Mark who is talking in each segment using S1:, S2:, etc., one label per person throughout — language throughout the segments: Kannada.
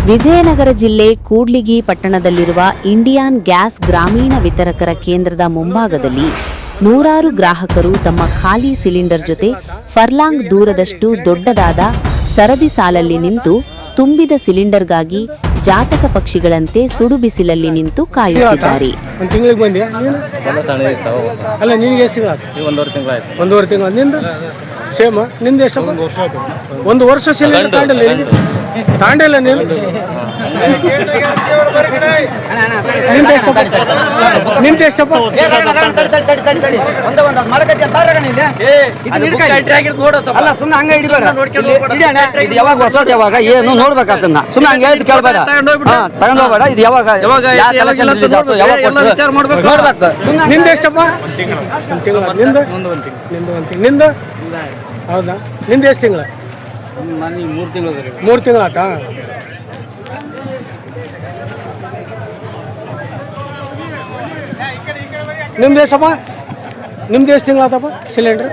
S1: ವಿಜಯನಗರ ಜಿಲ್ಲೆ ಕೂಡ್ಲಿಗಿ ಪಟ್ಟಣದಲ್ಲಿರುವ ಇಂಡಿಯನ್ ಗ್ಯಾಸ್ ಗ್ರಾಮೀಣ ವಿತರಕರ ಕೇಂದ್ರದ ಮುಂಭಾಗದಲ್ಲಿ ನೂರಾರು ಗ್ರಾಹಕರು ತಮ್ಮ ಖಾಲಿ ಸಿಲಿಂಡರ್ ಜೊತೆ ಫರ್ಲಾಂಗ್ ದೂರದಷ್ಟು ದೊಡ್ಡದಾದ ಸರದಿ ಸಾಲಲ್ಲಿ ನಿಂತು ತುಂಬಿದ ಸಿಲಿಂಡರ್ಗಾಗಿ ಜಾತಕ ಪಕ್ಷಿಗಳಂತೆ ಸುಡು ಬಿಸಿಲಲ್ಲಿ ನಿಂತು ಕಾಯುತ್ತಿದ್ದಾರೆ.
S2: ಒಂದು ವರ್ಷ ತಾಂಡಲ್ಲ ನೀನು ನಿಂದ ಎಷ್ಟಪ್ಪ
S3: ಅಲ್ಲ ಸುಮ್ಮನೆ ಹಂಗ ಹಿಡಿಬೇಡ ಇದು ಯಾವಾಗ ಹೊಸದು ಯಾವಾಗ ಏನು ನೋಡ್ಬೇಕನ್ನ ಸುಮ್ಮನೆ ಹಂಗ ಹೇಳ್ದು ಕೇಳಬೇಡ ತಗೊಂಡ್ ಹೋಗ್ಬೇಡ ಇದು ಯಾವಾಗ ನೋಡ್ಬೇಕು
S2: ನಿಂದ ಎಷ್ಟಪ್ಪ ನಿಂದ ಹೌದಾ ನಿಂದ ಎಷ್ಟು ತಿಂಗಳ 3 ತಿಂಗಳ ಆತ ನಿಮ್ದು ಎಷ್ಟಪ್ಪ ನಿಮ್ದು ಎಷ್ಟು ತಿಂಗಳ ಆತಪ್ಪ ಸಿಲಿಂಡ್ರ್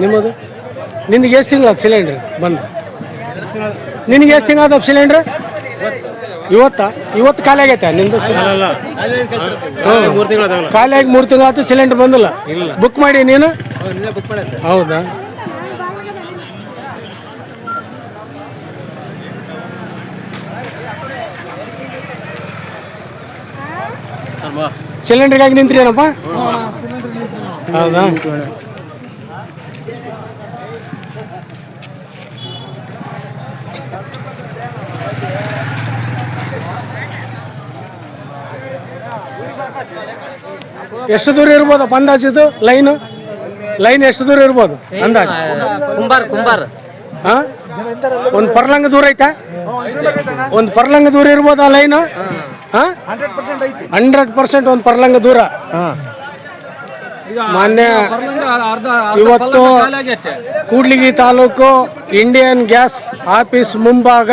S2: ನಿಮ್ಮದು ನಿಂದಿಗೆ ಎಷ್ಟು ತಿಂಗಳ ಆತ ಸಿಲಿಂಡ್ರ್ ಬಂದು ನಿನಗೆ ಎಷ್ಟು ತಿಂಗಳ ಆತಪ್ಪ ಸಿಲಿಂಡ್ರ್ ಇವತ್ತು ಖಾಲಿ ಆಗೈತೆ ನಿಂದು ಖಾಲಿ ಆಗಿ 3 ತಿಂಗಳ ಆಯ್ತು ಸಿಲಿಂಡರ್ ಬಂದಿಲ್ಲ ಬುಕ್ ಮಾಡಿ ನೀನು ಹೌದಾ ಸಿಲಿಂಡರ್ಗಾಗಿ ನಿಂತ್ರಿ ಏನಪ್ಪ ಹೌದಾ ಎಷ್ಟು ದೂರ ಇರ್ಬೋದಪ್ಪ ಅಂದಾಜಿದು ಲೈನ್ ಎಷ್ಟು ದೂರ ಇರ್ಬೋದು ಅಂದಾಜು
S3: ಕುಂಬಾರ್
S2: ಒಂದು ಪರ್ಲಂಗ ದೂರ ಐತಾ ಒಂದು ಪರ್ಲಂಗ ದೂರ ಇರ್ಬೋದ ಲೈನ್ 100% ಒಂದು ಪರ್ಲಂಗ ದೂರ ಮಾನ್ಯ ಇವತ್ತು Kudligi taluk Indian gas office ಮುಂಭಾಗ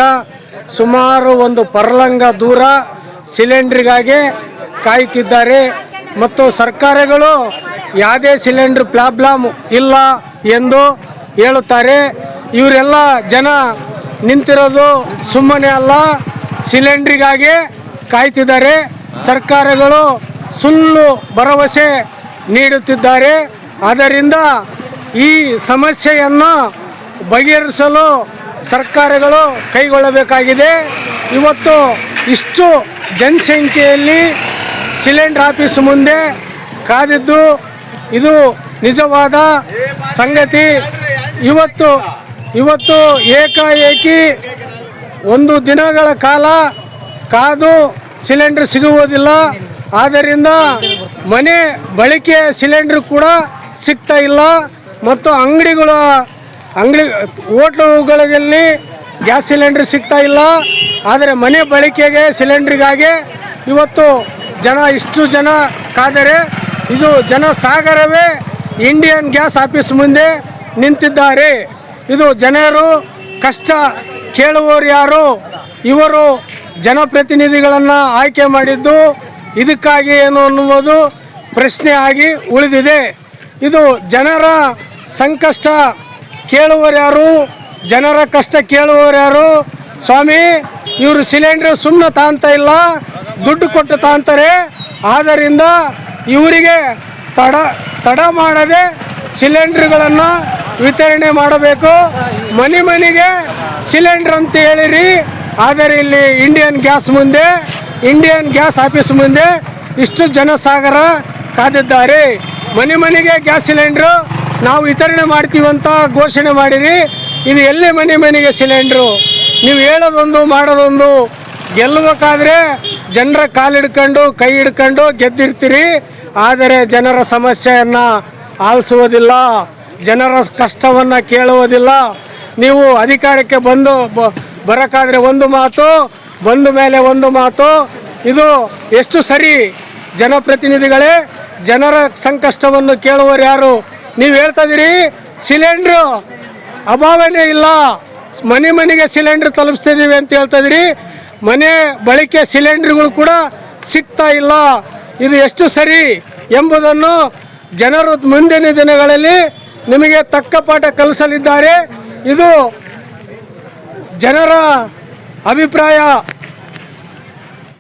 S2: ಸುಮಾರು ಒಂದು ಪರ್ಲಂಗ ದೂರ ಸಿಲಿಂಡ್ರಿಗಾಗಿ ಕಾಯುತ್ತಿದ್ದಾರೆ ಮತ್ತು ಸರ್ಕಾರಗಳು ಯಾವುದೇ ಸಿಲಿಂಡರ್ ಪ್ರಾಬ್ಲಮ್ ಇಲ್ಲ ಎಂದು ಹೇಳುತ್ತಾರೆ. ಇವರೆಲ್ಲ ಜನ ನಿಂತಿರೋದು ಸುಮ್ಮನೆ ಅಲ್ಲ, ಸಿಲಿಂಡ್ರಿಗಾಗಿ ಕಾಯ್ತಿದ್ದಾರೆ. ಸರ್ಕಾರಗಳು ಸುಳ್ಳು ಭರವಸೆ ನೀಡುತ್ತಿದ್ದಾರೆ. ಆದ್ದರಿಂದ ಈ ಸಮಸ್ಯೆಯನ್ನು ಬಗೆಹರಿಸಲು ಸರ್ಕಾರಗಳು ಕೈಗೊಳ್ಳಬೇಕಾಗಿದೆ. ಇವತ್ತು ಇಷ್ಟು ಜನಸಂಖ್ಯೆಯಲ್ಲಿ ಸಿಲಿಂಡರ್ ಆಫೀಸ್ ಮುಂದೆ ಕಾದಿದ್ದು ಇದು ನಿಜವಾದ ಸಂಗತಿ. ಇವತ್ತು ಏಕಾಏಕಿ ಒಂದು ದಿನಗಳ ಕಾಲ ಕಾದು ಸಿಲಿಂಡರ್ ಸಿಗುವುದಿಲ್ಲ. ಆದ್ದರಿಂದ ಮನೆ ಬಳಕೆಯ ಸಿಲಿಂಡರ್ ಕೂಡ ಸಿಗ್ತಾ ಇಲ್ಲ ಮತ್ತು ಹೋಟ್ಲುಗಳಲ್ಲಿ ಗ್ಯಾಸ್ ಸಿಲಿಂಡರ್ ಸಿಗ್ತಾ ಇಲ್ಲ. ಆದರೆ ಮನೆ ಬಳಕೆಗೆ ಸಿಲಿಂಡ್ರಿಗಾಗಿ ಇವತ್ತು ಇಷ್ಟು ಜನ ಕಾದರೆ ಇದು ಜನಸಾಗರವೇ ಇಂಡಿಯನ್ ಗ್ಯಾಸ್ ಆಫೀಸ್ ಮುಂದೆ ನಿಂತಿದ್ದಾರೆ. ಇದು ಜನರು ಕಷ್ಟ ಕೇಳುವವರು ಯಾರು? ಇವರು ಜನಪ್ರತಿನಿಧಿಗಳನ್ನು ಆಯ್ಕೆ ಮಾಡಿದ್ದು ಇದಕ್ಕಾಗಿ ಏನು ಅನ್ನುವುದು ಪ್ರಶ್ನೆ ಆಗಿ ಉಳಿದಿದೆ. ಇದು ಜನರ ಸಂಕಷ್ಟ ಕೇಳುವವರು ಯಾರು? ಜನರ ಕಷ್ಟ ಕೇಳುವವರು ಯಾರು? ಸ್ವಾಮಿ, ಇವರು ಸಿಲಿಂಡರ್ ಸುಮ್ಮನೆ ತಾಂತ ಇಲ್ಲ, ದುಡ್ಡು ಕೊಟ್ಟು ತಾಂತಾರೆ. ಆದ್ದರಿಂದ ಇವರಿಗೆ ತಡ ಮಾಡದೆ ಸಿಲಿಂಡರ್ಗಳನ್ನು ವಿತರಣೆ ಮಾಡಬೇಕು. ಮನೆಗೆ ಸಿಲಿಂಡರ್ ಅಂತ ಹೇಳಿರಿ. ಆದರೆ ಇಲ್ಲಿ ಇಂಡಿಯನ್ ಗ್ಯಾಸ್ ಆಫೀಸ್ ಮುಂದೆ ಇಷ್ಟು ಜನಸಾಗರ ಕಾದಿದ್ದಾರೆ. ಮನೆಗೆ ಗ್ಯಾಸ್ ಸಿಲಿಂಡ್ರು ನಾವು ವಿತರಣೆ ಮಾಡ್ತೀವಂತ ಘೋಷಣೆ ಮಾಡಿರಿ. ಇದು ಎಲ್ಲಿ ಮನೆಗೆ ಸಿಲಿಂಡ್ರು? ನೀವು ಹೇಳೋದೊಂದು ಮಾಡೋದೊಂದು. ಗೆಲ್ಲಬೇಕಾದ್ರೆ ಜನರ ಕಾಲಿಡ್ಕೊಂಡು ಕೈ ಹಿಡ್ಕೊಂಡು ಗೆದ್ದಿರ್ತೀರಿ. ಆದರೆ ಜನರ ಸಮಸ್ಯೆಯನ್ನು ಆಲಿಸುವುದಿಲ್ಲ, ಜನರ ಕಷ್ಟವನ್ನು ಕೇಳುವುದಿಲ್ಲ. ನೀವು ಅಧಿಕಾರಕ್ಕೆ ಬರೋಕ್ಕಾದ್ರೆ ಒಂದು ಮಾತು, ಬಂದ ಮೇಲೆ ಒಂದು ಮಾತು. ಇದು ಎಷ್ಟು ಸರಿ? ಜನಪ್ರತಿನಿಧಿಗಳೇ, ಜನರ ಸಂಕಷ್ಟವನ್ನು ಕೇಳುವವರು ಯಾರು? ನೀವು ಹೇಳ್ತಾ ಇದ್ದೀರಿ ಸಿಲಿಂಡ್ರು ಅಭಾವನೇ ಇಲ್ಲ, ಮನೆಗೆ ಸಿಲಿಂಡ್ರ್ ತಲುಪಿಸ್ತಿದ್ದೀವಿ ಅಂತ ಹೇಳ್ತಾ ಇದ್ದೀರಿ. ಮನೆ ಬಳಕೆ ಸಿಲಿಂಡರ್ಗಳು ಕೂಡ ಸಿಗ್ತಾ ಇಲ್ಲ. ಇದು ಎಷ್ಟು ಸರಿ ಎಂಬುದನ್ನು ಜನರು ಮುಂದಿನ ದಿನಗಳಲ್ಲಿ ನಿಮಗೆ ತಕ್ಕ ಪಾಠ ಕಲಿಸಲಿದ್ದಾರೆ. ಇದು ಜನರ ಅಭಿಪ್ರಾಯ.